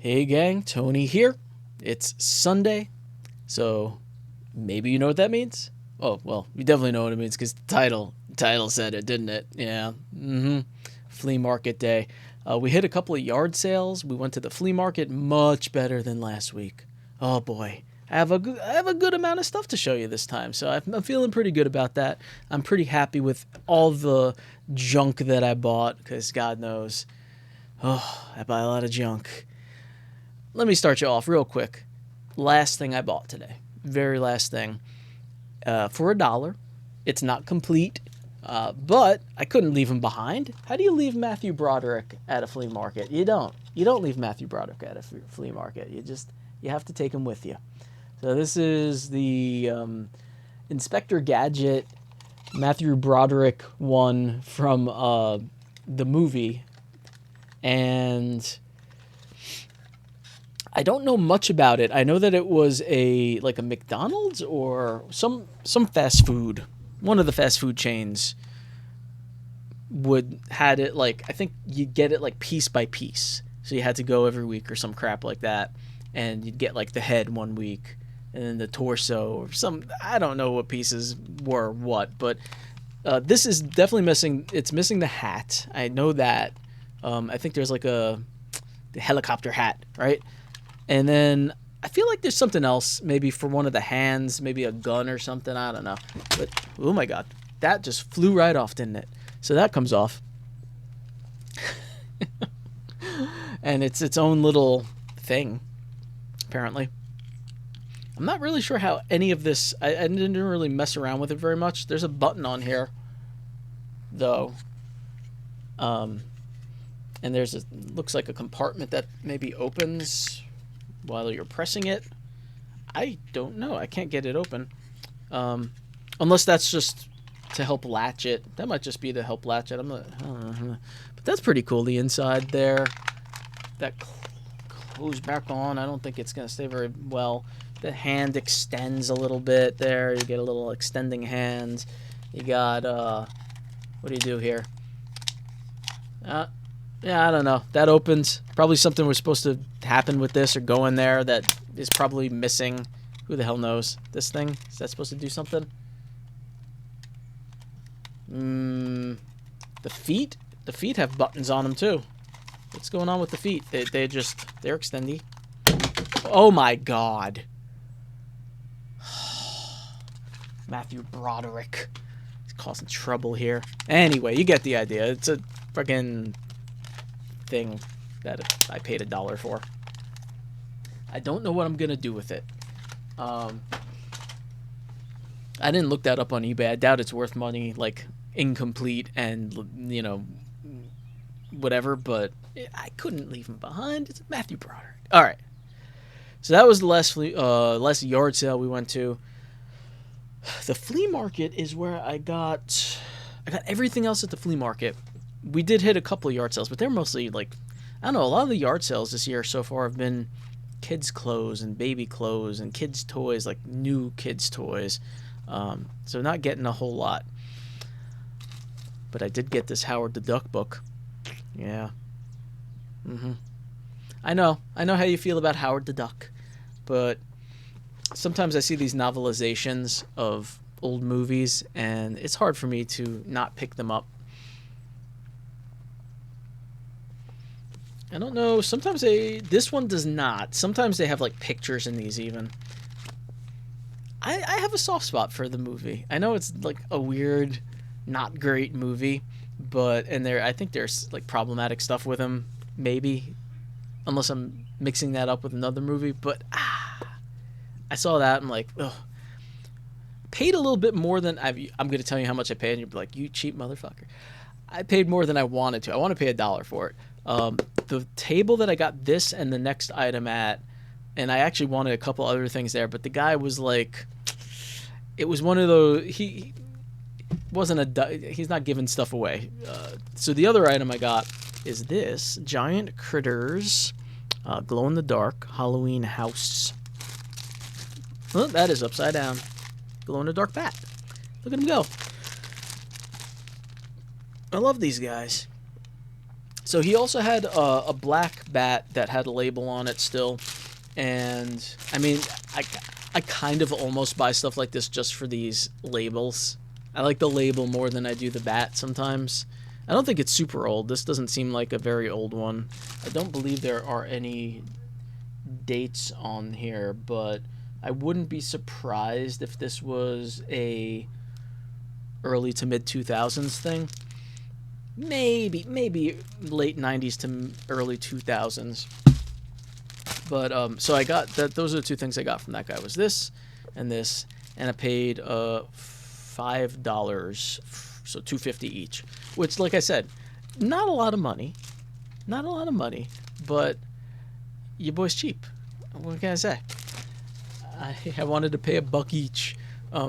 Hey gang, Tony here. It's Sunday, so maybe you know what that means? Oh, well, you definitely know what it means because the title said it, didn't it? Yeah. Flea Market Day. We hit a couple of yard sales. We went to the flea market, much better than last week. Oh boy. I have a good amount of stuff to show you this time, so I'm feeling pretty good about that. I'm pretty happy with all the junk that I bought because God knows, I buy a lot of junk. Let me start you off real quick. Last thing I bought today. Very last thing. For $1. It's not complete, but I couldn't leave him behind. How do you leave Matthew Broderick at a flea market? You don't. You don't leave Matthew Broderick at a flea market. You have to take him with you. So this is the Inspector Gadget Matthew Broderick one from the movie. And I don't know much about it. I know that it was a McDonald's or some fast food. One of the fast food chains had it I think you get it piece by piece. So you had to go every week or some crap like that, and you'd get the head one week and then the torso or some, I don't know what pieces were what, but this is definitely missing. It's missing the hat. I know that. I think there's the helicopter hat, right? And then I feel like there's something else, maybe for one of the hands, maybe a gun or something. I don't know. But, oh my God, that just flew right off, didn't it? So that comes off. And it's its own little thing, apparently. I'm not really sure how any of this, I didn't really mess around with it very much. There's a button on here, though. And looks like a compartment that maybe opens while you're pressing it. I don't know. I can't get it open. Unless that's just to help latch it. That might just be to help latch it. But that's pretty cool. The inside there. That close back on. I don't think it's going to stay very well. The hand extends a little bit there. You get a little extending hand. You got, what do you do here? Yeah, I don't know. That opens. Probably something was supposed to happen with this or go in there that is probably missing. Who the hell knows? This thing? Is that supposed to do something? The feet? The feet have buttons on them too. What's going on with the feet? They're extendy. Oh my God. Matthew Broderick. He's causing trouble here. Anyway, you get the idea. It's a fucking thing that I paid $1 for. I don't know what I'm gonna do with it. I didn't look that up on eBay. I doubt it's worth money, incomplete and whatever. But I couldn't leave him behind. It's Matthew Broderick. All right. So that was the last yard sale we went to. The flea market is where I got everything else at the flea market. We did hit a couple of yard sales, but they're mostly I don't know, a lot of the yard sales this year so far have been kids' clothes and baby clothes and kids' toys, new kids' toys. So not getting a whole lot. But I did get this Howard the Duck book. Yeah. I know how you feel about Howard the Duck, but sometimes I see these novelizations of old movies, and it's hard for me to not pick them up. I don't know. Sometimes this one does not. Sometimes they have pictures in these even. I have a soft spot for the movie. I know it's a weird, not great movie, but I think there's problematic stuff with him, maybe, unless I'm mixing that up with another movie. But I saw that. I'm like, ugh. Paid a little bit more than I'm going to tell you how much I paid, and you'll be like, you cheap motherfucker. I paid more than I wanted to. I want to pay $1 for it. The table that I got this and the next item at, and I actually wanted a couple other things there, but the guy was it was one of those, he wasn't he's not giving stuff away. So the other item I got is this Giant Critters glow-in-the-dark Halloween house. Oh, that is upside down. Glow-in-the-dark bat. Look at him go. I love these guys. So he also had a black bat that had a label on it still. And, I mean, I kind of almost buy stuff like this just for these labels. I like the label more than I do the bat sometimes. I don't think it's super old. This doesn't seem like a very old one. I don't believe there are any dates on here, but I wouldn't be surprised if this was a early to mid 2000s thing. Maybe late 90s to early 2000s. But so I got that. Those are the two things I got from that guy. Was this, and I paid $5, so $2.50 each. Which, like I said, not a lot of money, but your boy's cheap. What can I say? I wanted to pay $1 each.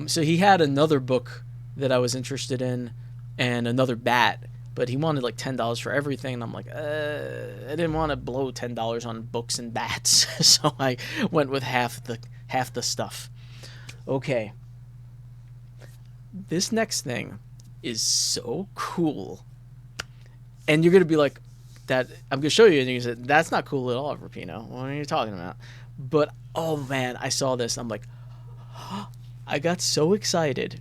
So he had another book that I was interested in, and another bat. But he wanted like $10 for everything, and I'm like, I didn't want to blow $10 on books and bats, so I went with half the stuff. Okay, this next thing is so cool, and you're gonna be like, that I'm gonna show you, and you say that's not cool at all, Rapino. What are you talking about? But oh man, I saw this. I'm like, I got so excited.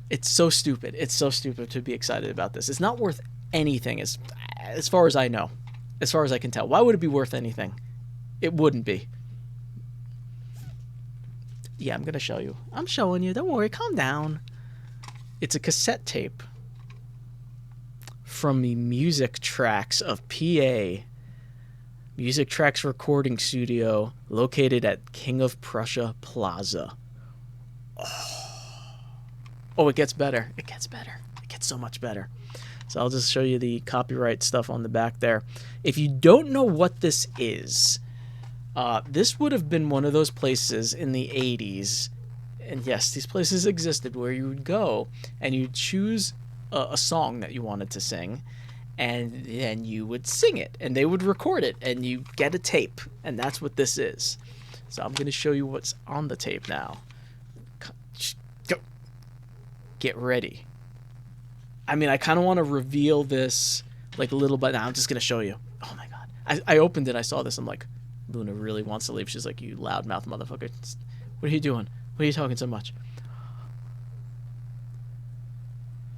It's so stupid. It's so stupid to be excited about this. It's not worth anything as far as I know, as far as I can tell. Why would it be worth anything? It wouldn't be. Yeah, I'm going to show you. I'm showing you. Don't worry. Calm down. It's a cassette tape from the Music Tracks of PA. Music Tracks Recording Studio located at King of Prussia Plaza. Oh, it gets better. It gets better. It gets so much better. So I'll just show you the copyright stuff on the back there. If you don't know what this is, this would have been one of those places in the 80s, and yes, these places existed, where you would go and you'd choose a song that you wanted to sing, and then you would sing it, and they would record it, and you get a tape, and that's what this is. So I'm going to show you what's on the tape now. Get ready. I mean, I kind of want to reveal this like a little bit. Now I'm just going to show you. Oh my God. I opened it. I saw this. I'm like, Luna really wants to leave. She's like, you loudmouth motherfucker. What are you doing? What are you talking so much?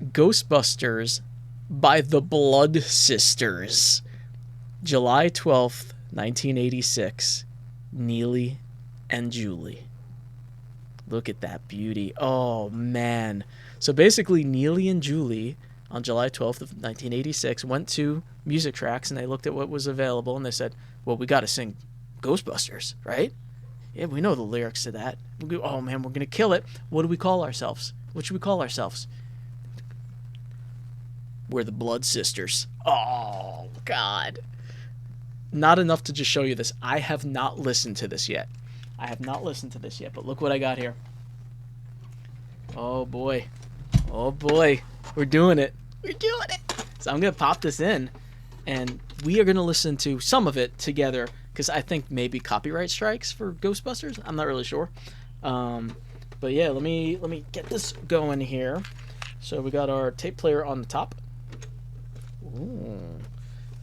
Ghostbusters by the Blood Sisters. July 12th, 1986. Neely and Julie. Look at that beauty. Oh, man. So basically, Neely and Julie, on July 12th of 1986, went to Music Tracks, and they looked at what was available, and they said, well, we got to sing Ghostbusters, right? Yeah, we know the lyrics to that. Oh, man, we're going to kill it. What do we call ourselves? What should we call ourselves? We're the Blood Sisters. Oh, God. Not enough to just show you this. I have not listened to this yet. But look what I got here. Oh, boy. Oh, boy. We're doing it. So I'm going to pop this in, and we are going to listen to some of it together, because I think maybe copyright strikes for Ghostbusters. I'm not really sure. But yeah, let me get this going here. So we got our tape player on the top. Ooh.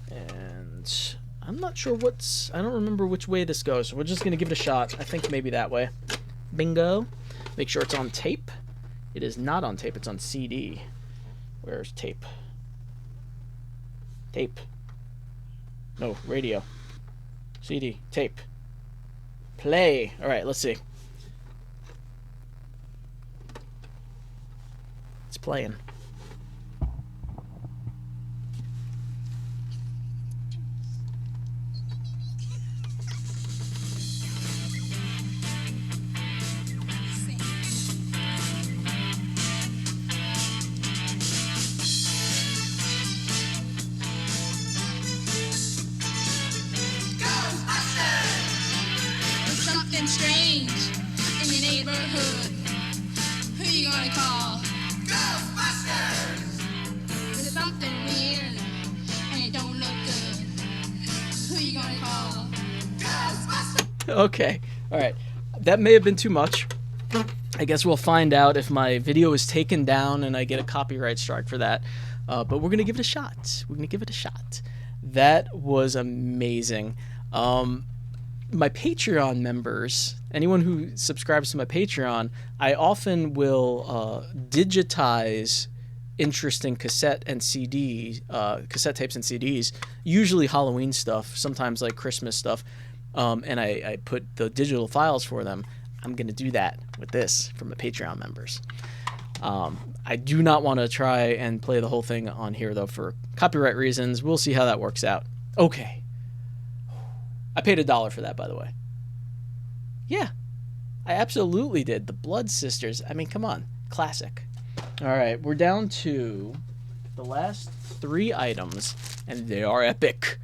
And I'm not sure I don't remember which way this goes, so we're just going to give it a shot. I think maybe that way. Bingo. Make sure it's on tape. It is not on tape, it's on CD. Where's tape? Tape. No, radio. CD. Tape. Play. Alright, let's see. It's playing. Strange in your neighborhood. Who you gonna call? Ghostbusters! There's something weird and it don't look good. Who you gonna call? Ghostbusters! Okay, alright. That may have been too much. I guess we'll find out if my video is taken down and I get a copyright strike for that. But we're gonna give it a shot. That was amazing. My Patreon members, anyone who subscribes to my Patreon, I often will digitize interesting cassette tapes and CDs, usually Halloween stuff, sometimes like Christmas stuff, and I put the digital files for them. I'm going to do that with this for my Patreon members. I do not want to try and play the whole thing on here, though, for copyright reasons. We'll see how that works out. Okay. I paid $1 for that, by the way. Yeah, I absolutely did. The Blood Sisters. I mean, come on. Classic. All right, we're down to the last 3 items, and they are epic.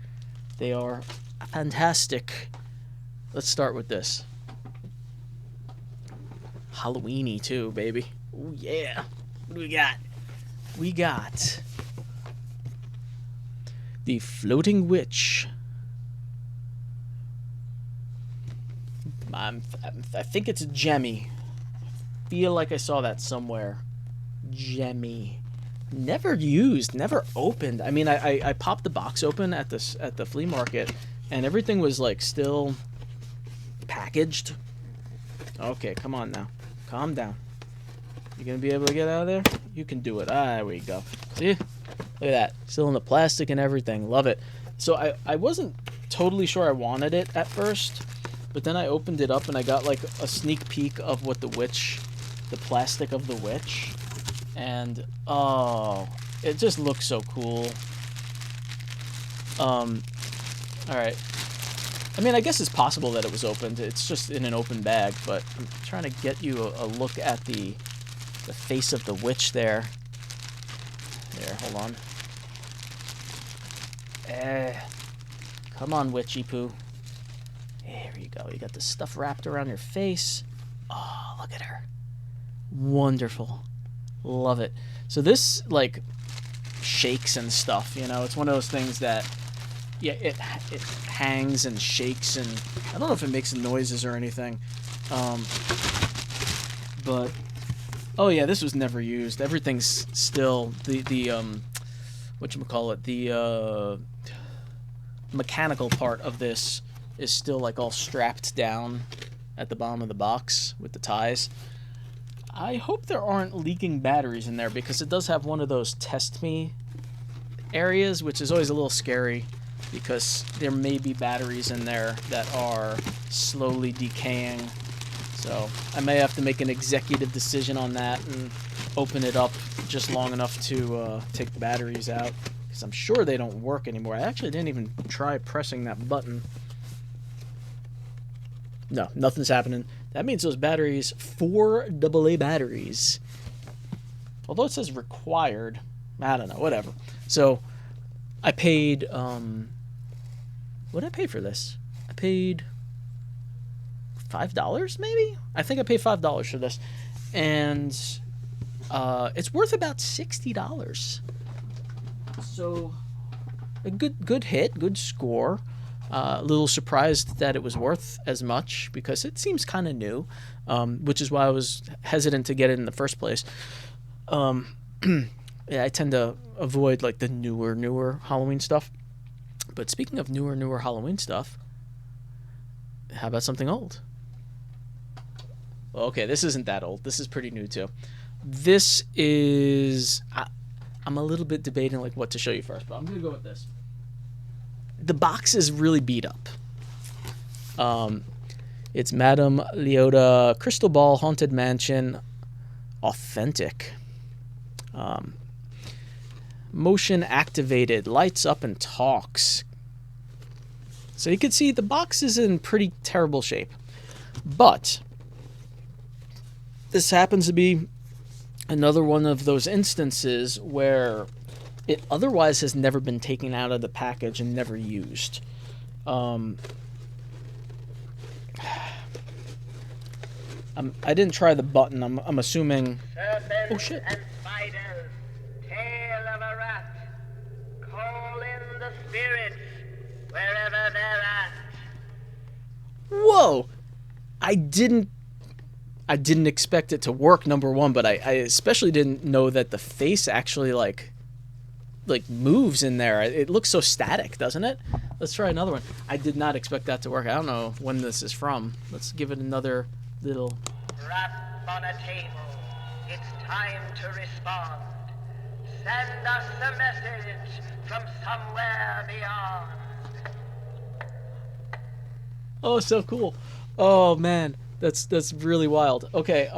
They are fantastic. Let's start with this. Halloweeny, too, baby. Oh, yeah. What do we got? We got the Floating Witch. I think it's Jemmy. Feel like I saw that somewhere. Jemmy. Never used, never opened. I mean, I popped the box open at the flea market, and everything was like still packaged. Okay, come on now. Calm down. You gonna be able to get out of there? You can do it. There we go. See? Look at that. Still in the plastic and everything. Love it. So I wasn't totally sure I wanted it at first, but then I opened it up and I got like a sneak peek of what the plastic of the witch. And oh, it just looks so cool. Alright. I mean, I guess it's possible that it was opened. It's just in an open bag, but I'm trying to get you a look at the face of the witch there. There, hold on. Come on, witchy poo. There you go. You got the stuff wrapped around your face. Oh, look at her. Wonderful. Love it. So this, like, shakes and stuff, you know? It's one of those things that, yeah, it hangs and shakes, and I don't know if it makes noises or anything. But, oh yeah, this was never used. Everything's still, whatchamacallit, the mechanical part of this is still, like, all strapped down at the bottom of the box with the ties. I hope there aren't leaking batteries in there, because it does have one of those test me areas, which is always a little scary, because there may be batteries in there that are slowly decaying. So I may have to make an executive decision on that and open it up just long enough to take the batteries out, because I'm sure they don't work anymore. I actually didn't even try pressing that button. No, nothing's happening. That means those batteries, 4 AA batteries. Although it says required, I don't know, whatever. So I paid, what did I pay for this? I paid $5 maybe? I think I paid $5 for this. And it's worth about $60. So a good hit, good score. A little surprised that it was worth as much, because it seems kind of new, which is why I was hesitant to get it in the first place. Yeah, I tend to avoid like the newer Halloween stuff. But speaking of newer Halloween stuff, how about something old? Well, okay, this isn't that old. This is pretty new too. This is... I'm a little bit debating like what to show you first, but I'm gonna go with this. The box is really beat up. It's MacLeod Crystal Ball Haunted Mansion Authentic. Motion activated, lights up and talks. So you can see the box is in pretty terrible shape. But this happens to be another one of those instances where it otherwise has never been taken out of the package and never used. I didn't try the button. I'm assuming... Serpents oh, shit. and spiders, tail of a rat, call in the spirits wherever they're at. Whoa! I didn't expect it to work, number one, but I especially didn't know that the face actually, like, like moves in there. It looks so static, doesn't it? Let's try another one. I did not expect that to work. I don't know when this is from. Let's give it another little. Rap on a table. It's time to respond. Send us a message from somewhere beyond. Oh, so cool. Oh man, that's really wild. Okay,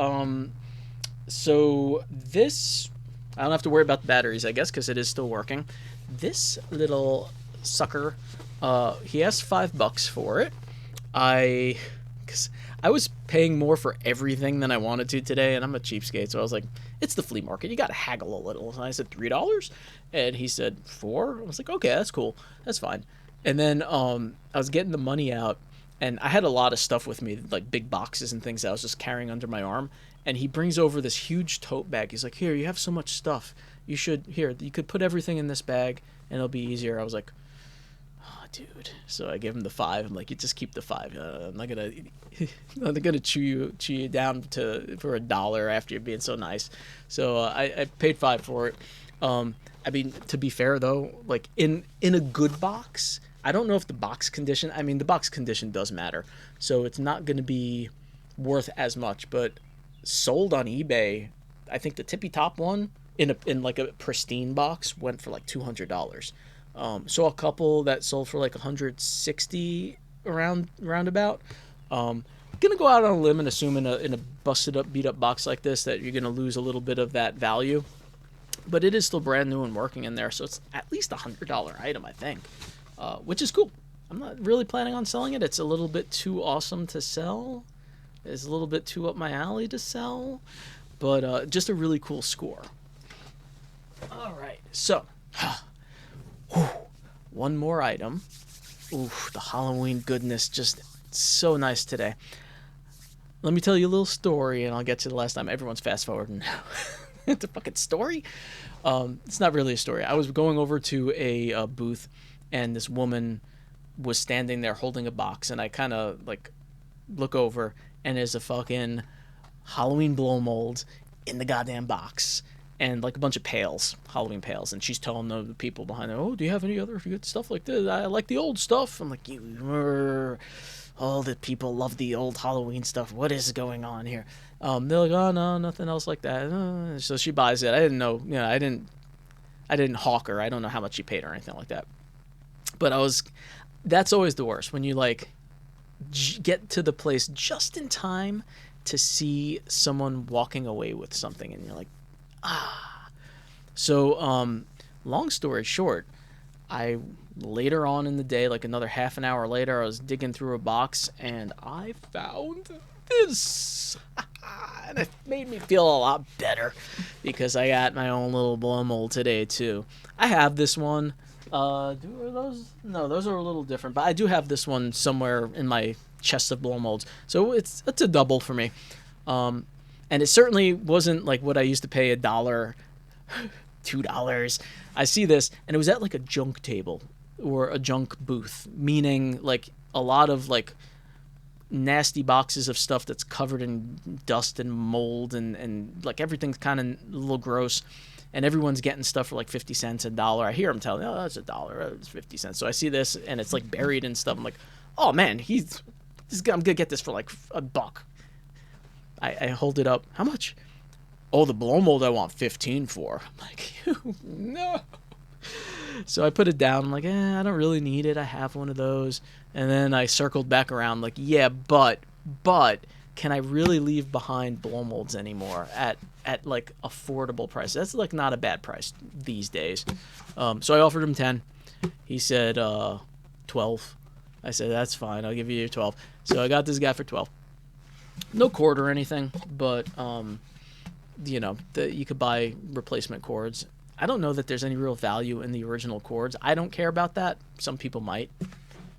so this, I don't have to worry about the batteries, I guess, because it is still working. This little sucker, he asked $5 for it. Cause I was paying more for everything than I wanted to today, and I'm a cheapskate, so I was like, it's the flea market, you gotta haggle a little. And I said $3, and he said $4. I was like, okay, that's cool, that's fine. And then I was getting the money out, and I had a lot of stuff with me, like big boxes and things that I was just carrying under my arm. And he brings over this huge tote bag. He's like, here, you have so much stuff. You could put everything in this bag, and it'll be easier. I was like, oh, dude. So I gave him the $5. I'm like, you just keep the $5. I'm not gonna chew you down for $1 after you're being so nice. So I paid $5 for it. I mean, to be fair though, like in a good box, I don't know if the box condition. I mean, the box condition does matter. So it's not gonna be worth as much, but sold on eBay, I think the tippy top one in like a pristine box went for like $200. So a couple that sold for like 160 roundabout. Gonna go out on a limb and assume in a busted up, beat up box like this that you're gonna lose a little bit of that value, but it is still brand new and working in there, so it's at least $100 item, I think, which is cool. I'm not really planning on selling it. It's a little bit too awesome to sell. It's a little bit too up my alley to sell, but just a really cool score. All right, so one more item. Ooh, the Halloween goodness, just so nice today. Let me tell you a little story, and I'll get to the last time. Everyone's fast forwarding now. It's a fucking story. It's not really a story. I was going over to a booth, and this woman was standing there holding a box, and I kind of like look over, and there's a fucking Halloween blow mold in the goddamn box, and like a bunch of pails, Halloween pails, and she's telling the people behind her, oh, do you have any other good stuff like this? I like the old stuff. I'm like, all the people love the old Halloween stuff. What is going on here? They're like, oh no, nothing else like that. So she buys it. I didn't know, I didn't hawk her. I don't know how much she paid or anything like that. But that's always the worst, when you like get to the place just in time to see someone walking away with something, and you're like, ah. So long story short, I later on in the day, like another half an hour later, I was digging through a box and I found this. And it made me feel a lot better because I got my own little blow mold today too. I have this one. Are those? No, those are a little different, but I do have this one somewhere in my chest of blow molds. So it's a double for me. And it certainly wasn't like what I used to pay $1, $2. I see this, and it was at like a junk table or a junk booth, meaning like a lot of like nasty boxes of stuff that's covered in dust and mold, and like everything's kind of a little gross, and everyone's getting stuff for like 50 cents, $1. I hear them telling, oh, that's $1, it's 50 cents. So I see this, and it's like buried and stuff. I'm like, oh man, I'm gonna get this for like $1. I hold it up. How much? Oh, the blow mold I want 15 for. I'm like, no. So I put it down. I'm like, I don't really need it. I have one of those. And then I circled back around like, yeah, but can I really leave behind blow molds anymore at like affordable price? That's like not a bad price these days. So I offered him 10. He said 12. I said, that's fine. I'll give you your 12. So I got this guy for 12. No cord or anything, but you could buy replacement cords. I don't know that there's any real value in the original cords. I don't care about that. Some people might.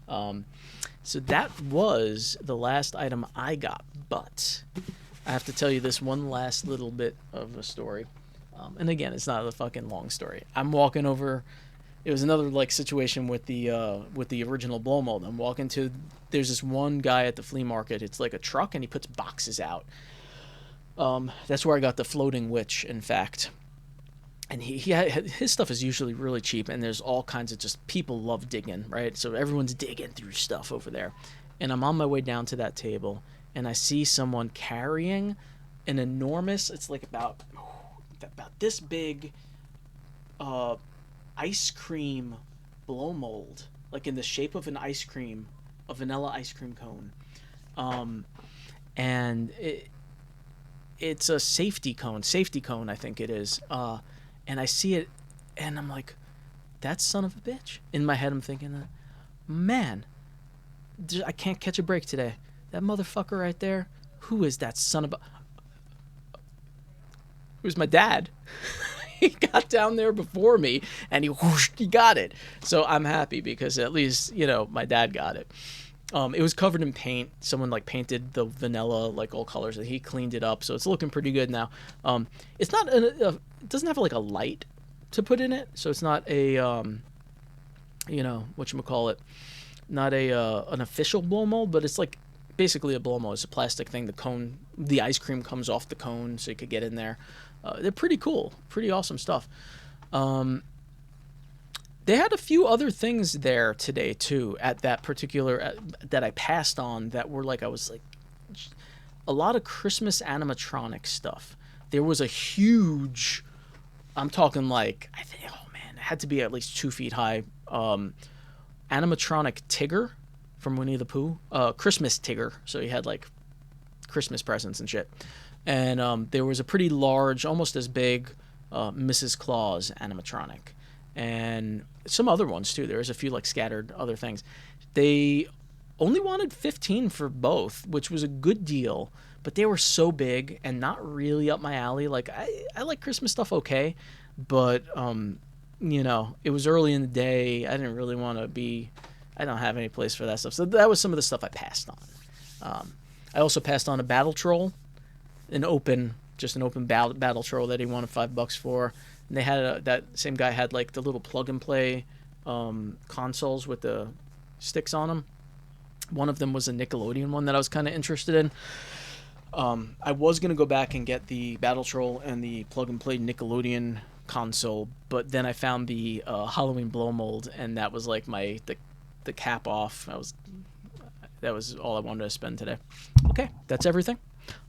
So that was the last item I got, but I have to tell you this one last little bit of a story. And again, it's not a fucking long story. I'm walking over. It was another like situation with the original blow mold. I'm walking to. There's this one guy at the flea market. It's like a truck, and he puts boxes out. That's where I got the floating witch, in fact. and his stuff is usually really cheap, and there's all kinds of just people love digging, right? So everyone's digging through stuff over there. And I'm on my way down to that table, and I see someone carrying an enormous, it's like about this big ice cream blow mold, like in the shape of a vanilla ice cream cone. And it's a safety cone, I think it is. And I see it, and I'm like, that son of a bitch. In my head, I'm thinking, man, I can't catch a break today. That motherfucker right there, who is that son of a... It was my dad. He got down there before me, and he got it. So I'm happy because at least, my dad got it. It was covered in paint. Someone like painted the vanilla like all colors, and he cleaned it up, so it's looking pretty good now. It's not it doesn't have like a light to put in it, so it's not a whatchamacallit, not an official blow mold, but it's like basically a blow mold. It's a plastic thing. The ice cream comes off the cone, so you could get in there. They're pretty cool, pretty awesome stuff. They had a few other things there today too at that particular that I passed on that were like, I was like, a lot of Christmas animatronic stuff. There was a huge, I'm talking like, I think, oh man, it had to be at least 2 feet high, animatronic Tigger from Winnie the Pooh, Christmas Tigger. So he had like Christmas presents and shit. And there was a pretty large, almost as big, Mrs. Claus animatronic. And some other ones too. There was a few like scattered other things. They only wanted 15 for both, which was a good deal, but they were so big and not really up my alley. Like I like Christmas stuff, okay, but it was early in the day. I didn't really want to be. I don't have any place for that stuff. So that was some of the stuff I passed on. I also passed on a battle troll, an open battle troll that he wanted $5 for. And they had that same guy had like the little plug and play consoles with the sticks on them. One of them was a Nickelodeon one that I was kind of interested in. I was gonna go back and get the Battle Troll and the plug and play Nickelodeon console, but then I found the Halloween blow mold, and that was like the cap off. That was all I wanted to spend today. Okay, that's everything.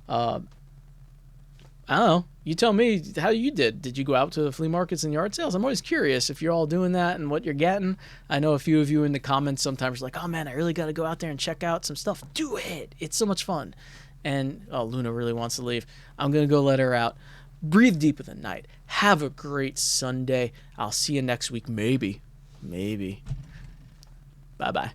I don't know. You tell me how you did. Did you go out to the flea markets and yard sales? I'm always curious if you're all doing that and what you're getting. I know a few of you in the comments sometimes are like, oh man, I really got to go out there and check out some stuff. Do it. It's so much fun. And Luna really wants to leave. I'm going to go let her out. Breathe deep in the night. Have a great Sunday. I'll see you next week. Maybe. Bye-bye.